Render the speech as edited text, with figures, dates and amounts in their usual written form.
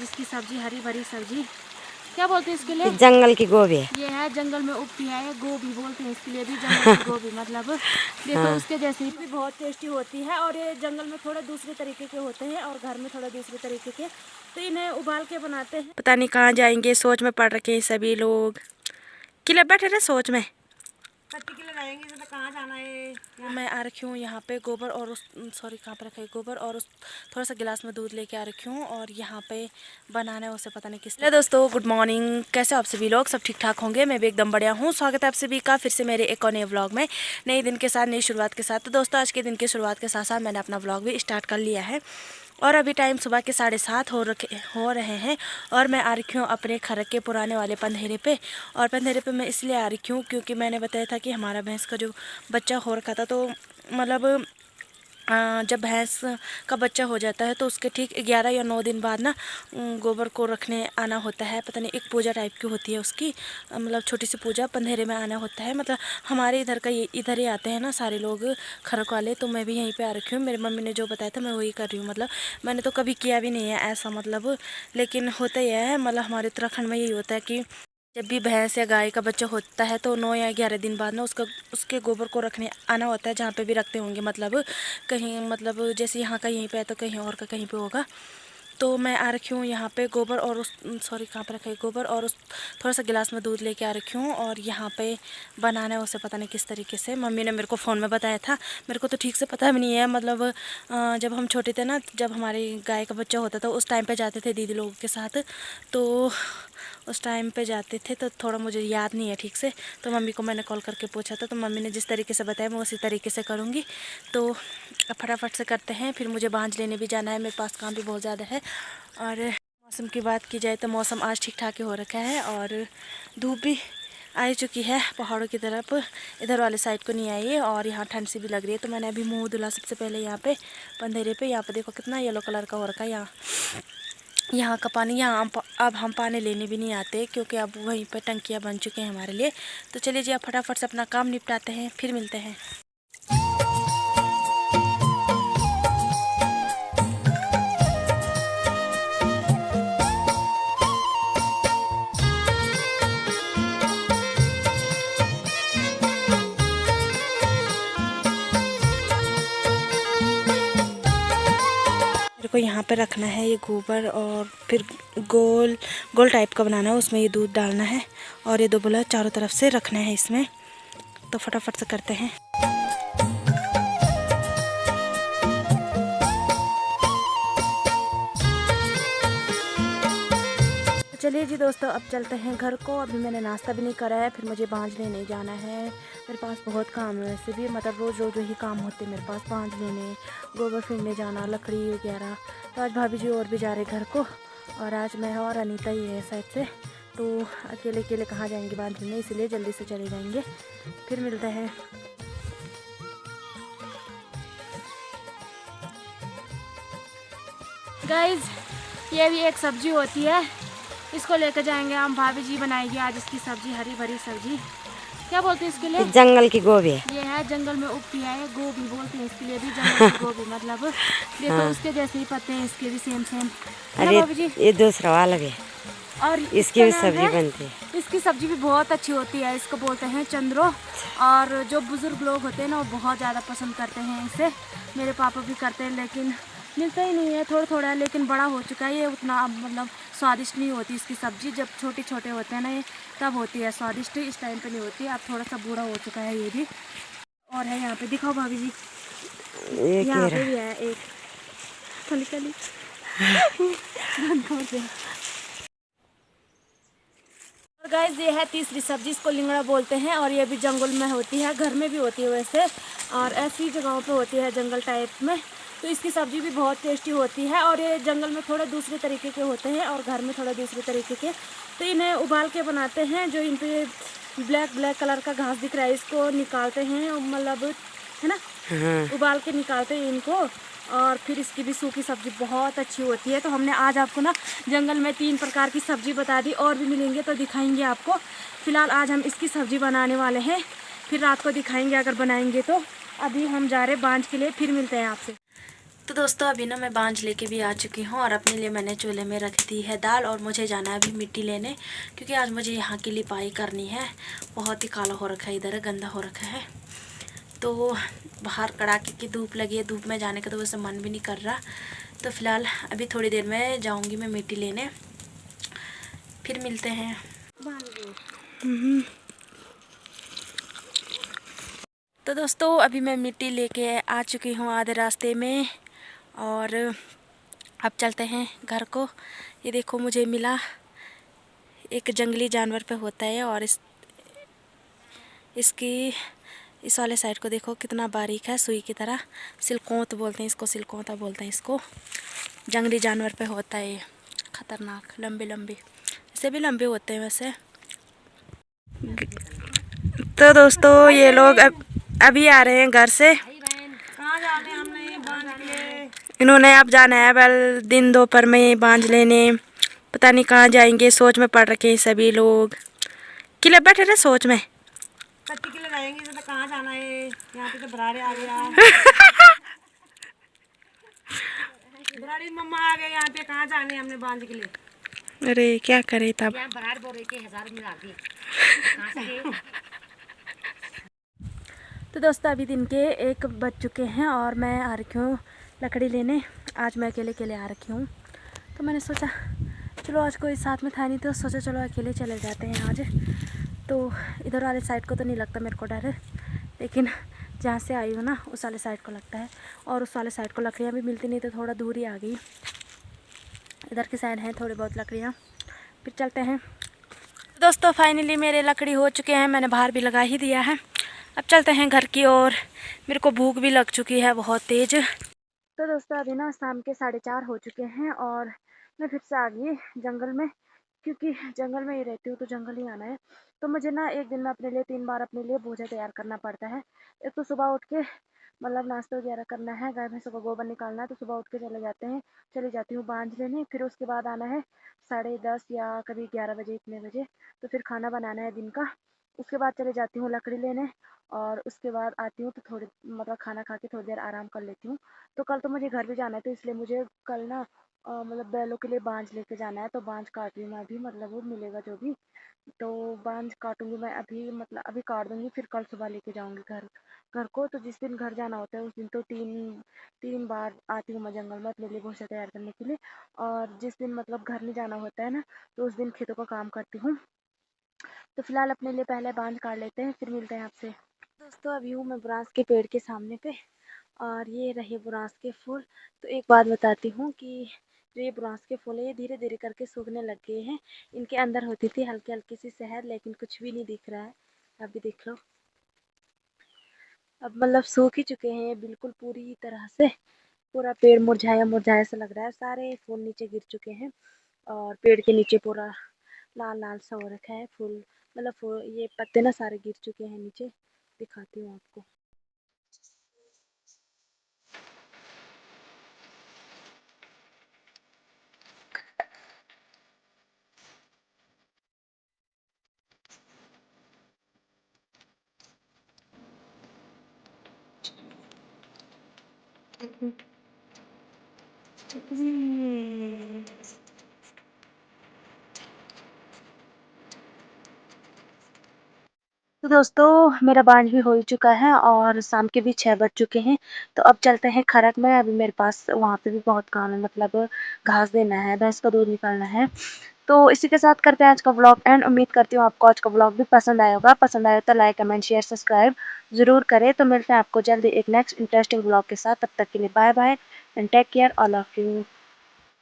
इसकी सब्जी, हरी भरी सब्जी, क्या बोलते हैं इसके लिए? जंगल की गोभी है। ये है जंगल में उगती है, गोभी बोलते हैं इसके लिए भी, जंगल की गोभी मतलब देखो हाँ। उसके जैसी भी बहुत टेस्टी होती है। और ये जंगल में थोड़े दूसरे तरीके के होते हैं और घर में थोड़ा दूसरे तरीके के, तो इन्हें उबाल के बनाते हैं। पता नहीं कहाँ जाएंगे, सोच में पड़ रखे हैं सभी लोग। किले बैठे रहे सोच में, तो कहाँ जाना है? मैं आ रखी हूँ यहाँ पे गोबर और उस सॉरी कहाँ पे रखा है गोबर और उस थोड़ा सा गिलास में दूध लेके आ रखी हूँ और यहाँ पे बनाना है उसे पता नहीं किस लिए। दोस्तों गुड मॉर्निंग, कैसे आप सभी लोग? सब ठीक ठाक होंगे, मैं भी एकदम बढ़िया हूँ। स्वागत है आप सभी का फिर से मेरे एक और नए व्लॉग में, नए दिन के साथ, नई शुरुआत के साथ। तो दोस्तों आज के दिन की शुरुआत के साथ साथ मैंने अपना व्लॉग भी स्टार्ट कर लिया है और अभी टाइम सुबह के 7:30 हो रहे हैं और मैं आ रखी हूँ अपने खरक के पुराने वाले पंधेरे पे। और पंधेरे पे मैं इसलिए आ रखी हूँ क्योंकि मैंने बताया था कि हमारा भैंस का जो बच्चा हो रखा था, तो मतलब जब भैंस का बच्चा हो जाता है तो उसके ठीक 11 या 9 दिन बाद ना गोबर को रखने आना होता है। पता नहीं एक पूजा टाइप की होती है उसकी, मतलब छोटी सी पूजा, पंधेरे में आना होता है। मतलब हमारे इधर का इधर ही आते हैं ना सारे लोग खरक वाले, तो मैं भी यहीं पे आ रखी हूँ। मेरी मम्मी ने जो बताया था मैं वही कर रही हूँ। मतलब मैंने तो कभी किया भी नहीं है ऐसा, मतलब लेकिन होता ही है, मतलब हमारे उत्तराखंड में यही होता है कि जब भी भैंस या गाय का बच्चा होता है तो 9 या 11 दिन बाद ना उसके गोबर को रखने आना होता है, जहाँ पे भी रखते होंगे। मतलब कहीं, मतलब जैसे यहाँ का यहीं पे है तो कहीं और का कहीं पे होगा। तो मैं आ रखी हूँ यहाँ पे गोबर और उस सॉरी कहाँ पे रखा है गोबर और उस थोड़ा सा गिलास में दूध लेके आ रखी हूँ और यहाँ पे बनाना है उसे पता नहीं किस तरीके से। मम्मी ने मेरे को फ़ोन में बताया था, मेरे को तो ठीक से पता भी नहीं है। मतलब जब हम छोटे थे ना, जब हमारी गाय का बच्चा होता था उस टाइम पे जाते थे दीदी लोगों के साथ, तो उस टाइम पे जाते थे तो थोड़ा मुझे याद नहीं है ठीक से। तो मम्मी को मैंने कॉल करके पूछा था, तो मम्मी ने जिस तरीके से बताया मैं उसी तरीके से करूँगी। तो अब फटाफट से करते हैं, फिर मुझे बांझ लेने भी जाना है, मेरे पास काम भी बहुत ज़्यादा है। और मौसम की बात की जाए तो मौसम आज ठीक ठाक ही हो रखा है और धूप भी आ चुकी है पहाड़ों की तरफ, इधर वाले साइड को नहीं आई है और यहाँ ठंड सी भी लग रही है। तो मैंने अभी मुँह धुला सबसे पहले यहाँ पे पंधेरे पे। यहाँ पे देखो कितना येलो कलर का हो रखा है यहाँ का पानी। यहाँ अब हम पानी लेने भी नहीं आते क्योंकि अब वहीं पर टंकियाँ बन चुके हैं हमारे लिए। तो चलिए जी, अब फटाफट से अपना काम निपटाते हैं, फिर मिलते हैं। को यहाँ पे रखना है ये गोबर और फिर गोल गोल टाइप का बनाना है, उसमें ये दूध डालना है और ये 2 बोला चारों तरफ से रखना है इसमें। तो फटाफट से करते हैं। चलिए जी दोस्तों, अब चलते हैं घर को। अभी मैंने नाश्ता भी नहीं करा है, फिर मुझे बांझ लेने जाना है। मेरे पास बहुत काम है वैसे भी, मतलब रोज़ रोज़ वही काम होते हैं मेरे पास, बांझ लेने, गोबर फेंकने जाना, लकड़ी वगैरह। तो आज भाभी जी और भी जा रहे घर को और आज मैं और अनीता ही है साइड से, तो अकेले अकेले कहाँ जाएंगे बांझ लेने, इसलिए जल्दी से चले जाएंगे, फिर मिलते हैं। गाइज ये भी एक सब्जी होती है, इसको लेकर जाएंगे हम, भाभी जी बनाएगी आज इसकी सब्जी, हरी भरी सब्जी, क्या बोलते हैं इसके लिए? जंगल की गोभी है। ये है जंगल में उगती है, गोभी बोलते हैं इसके लिए भी, जंगल की गोभी। मतलब देखो उसके जैसे ही पत्ते हैं इसके भी, सेम सेम। अरे भाभी जी ये दूसरा वाला भी है और इसकी भी सब्जी बनती है। इसकी सब्जी भी बहुत अच्छी होती है, इसको बोलते हैं चंद्रो। और जो बुजुर्ग लोग होते हैं ना वो बहुत ज़्यादा पसंद करते हैं इसे, मेरे पापा भी करते हैं, लेकिन मिलता ही नहीं है, थोड़ा थोड़ा है, लेकिन बड़ा हो चुका है ये, उतना मतलब स्वादिष्ट नहीं होती इसकी सब्ज़ी। जब छोटे छोटे होते हैं ना ये तब होती है स्वादिष्ट, इस टाइम पे नहीं होती। अब थोड़ा सा बूढ़ा हो चुका है ये भी। और है यहाँ पे, दिखाओ भाभी जी, यहाँ पे भी है एक कली कली। और गाइस ये है तीसरी सब्जी, इसको लिंगड़ा बोलते हैं और ये भी जंगल में होती है, घर में भी होती है वैसे, और ऐसी जगहों पे होती है जंगल टाइप में। तो इसकी सब्ज़ी भी बहुत टेस्टी होती है और ये जंगल में थोड़े दूसरे तरीके के होते हैं और घर में थोड़े दूसरे तरीके के। तो इन्हें उबाल के बनाते हैं, जो इन पे ब्लैक ब्लैक कलर का घास दिख रहा है इसको निकालते हैं, मतलब है ना, उबाल के निकालते हैं इनको। और फिर इसकी भी सूखी सब्ज़ी बहुत अच्छी होती है। तो हमने आज आपको ना जंगल में 3 प्रकार की सब्ज़ी बता दी, और भी मिलेंगे तो दिखाएंगे आपको। फ़िलहाल आज हम इसकी सब्ज़ी बनाने वाले हैं, फिर रात को दिखाएंगे अगर बनाएंगे तो। अभी हम जा रहे हैं बांझ के लिए, फिर मिलते हैं आपसे। तो दोस्तों अभी ना मैं बांझ लेके भी आ चुकी हूँ और अपने लिए मैंने चूल्हे में रख दी है दाल और मुझे जाना है अभी मिट्टी लेने, क्योंकि आज मुझे यहाँ की लिपाई करनी है। बहुत ही काला हो रखा है, इधर गंदा हो रखा है। तो बाहर कड़ाके की धूप लगी है, धूप में जाने का तो वैसे मन भी नहीं कर रहा। तो फ़िलहाल अभी थोड़ी देर में जाऊँगी मैं मिट्टी लेने, फिर मिलते हैं। तो दोस्तों अभी मैं मिट्टी लेके आ चुकी हूँ आधे रास्ते में और अब चलते हैं घर को। ये देखो मुझे मिला एक जंगली जानवर पे होता है और इसकी इस वाले साइड को देखो कितना बारीक है, सुई की तरह। सिलकोत बोलते हैं इसको, सिलकोता बोलते हैं इसको। जंगली जानवर पे होता है, खतरनाक, लंबे लंबे, इससे भी लंबे होते हैं वैसे। तो दोस्तों ये लोग अभी आ रहे हैं घर से। कहाँ जाने हमने बांध के? इन्होंने अब जाना है बल दिन दोपहर में बांझ लेने, पता नहीं कहाँ जाएंगे। सोच में पड़ रखे हैं सभी लोग, किले बैठे रहे सोच में। कच्ची के लगाएंगे तो कहाँ जाना है? यहाँ पे तो बराड़े आ गया। बराड़ी मम्मा आ गए यहाँ पे, कहाँ जाने हमने बांध के लिए? अरे क्या करे तब। बराड़ बोल रहे के 1000 मिला दी। तो दोस्तों अभी दिन के 1 बज चुके हैं और मैं आ रखी हूँ लकड़ी लेने। आज मैं अकेले अकेले आ रखी हूँ, तो मैंने सोचा चलो आज कोई साथ में था नहीं, तो सोचा चलो अकेले चले जाते हैं आज। तो इधर वाले साइड को तो नहीं लगता मेरे को डर, लेकिन जहाँ से आई हूँ ना उस वाले साइड को लगता है। और उस वाले साइड को लकड़ियाँ भी मिलती नहीं, तो थोड़ा दूर ही आ गई। इधर की साइड हैं थोड़ी बहुत लकड़ियाँ, फिर चलते हैं। दोस्तों फाइनली मेरे लकड़ी हो चुके हैं, मैंने बाहर भी लगा ही दिया है। अब चलते हैं घर की ओर, मेरे को भूख भी लग चुकी है बहुत तेज़। तो दोस्तों अभी ना शाम के 4:30 हो चुके हैं और मैं फिर से आ गई जंगल में, क्योंकि जंगल में ही रहती हूँ तो जंगल ही आना है। तो मुझे ना एक दिन में अपने लिए 3 बार अपने लिए भोजन तैयार करना पड़ता है। एक तो सुबह उठ के मतलब नाश्ता वगैरह करना है, गाय भैंसों का गोबर निकालना है, तो सुबह उठ के चली जाती हूँ बांझ लेने। फिर उसके बाद आना है 10:30 या कभी 11 बजे, इतने बजे, तो फिर खाना बनाना है दिन का। उसके बाद चले जाती हूँ लकड़ी लेने और उसके बाद आती हूँ तो थोड़ी मतलब खाना खा के थोड़ी देर आराम कर लेती हूँ। तो कल तो मुझे घर भी जाना है, तो इसलिए मुझे कल ना मतलब बैलों के लिए बांझ लेके जाना है। तो बांझ काट रही हूँ मैं अभी, मतलब वो मिलेगा जो भी, तो बांझ काटूंगी मैं अभी, मतलब अभी काट दूंगी, फिर कल सुबह लेके जाऊंगी घर को। तो जिस दिन घर जाना होता है उस दिन तो तीन बार आती हूँ मैं जंगल में अपने लिए भूसा तैयार करने के लिए। और जिस दिन मतलब घर नहीं जाना होता है ना, तो उस दिन खेतों का काम करती हूँ। तो फिलहाल अपने लिए पहले बांझ काट लेते हैं, फिर मिलते हैं आपसे। दोस्तों अभी हूँ मैं बुरांस के पेड़ के सामने पे और ये रहे बुरांस के फूल। तो एक बात बताती हूँ कि जो ये बुरांस के फूल है ये धीरे धीरे करके सूखने लग गए हैं। इनके अंदर होती थी हल्की हल्की सी शहद, लेकिन कुछ भी नहीं दिख रहा है। अभी देख लो, अब मतलब सूख ही चुके हैं ये बिल्कुल पूरी तरह से। पूरा पेड़ मुरझाया मुरझाया सा लग रहा है, सारे फूल नीचे गिर चुके हैं और पेड़ के नीचे पूरा लाल लाल सा हो रखा है फूल, मतलब फूल ये पत्ते ना सारे गिर चुके हैं नीचे। दिखाती हूँ आपको। तो दोस्तों मेरा बांझ भी हो ही चुका है और शाम के भी 6 बज चुके हैं। तो अब चलते हैं खरक में। अभी मेरे पास वहाँ पे भी बहुत काम है, मतलब घास देना है, भैंस का दूध निकालना है। तो इसी के साथ करते हैं आज का व्लॉग एंड। उम्मीद करती हूँ आपको आज का व्लॉग भी पसंद आया होगा। पसंद आया तो लाइक कमेंट शेयर सब्सक्राइब ज़रूर करें। तो मिलते हैं आपको जल्दी एक नेक्स्ट इंटरेस्टिंग व्लॉग के साथ। तब तक के लिए bye bye and take care all of you.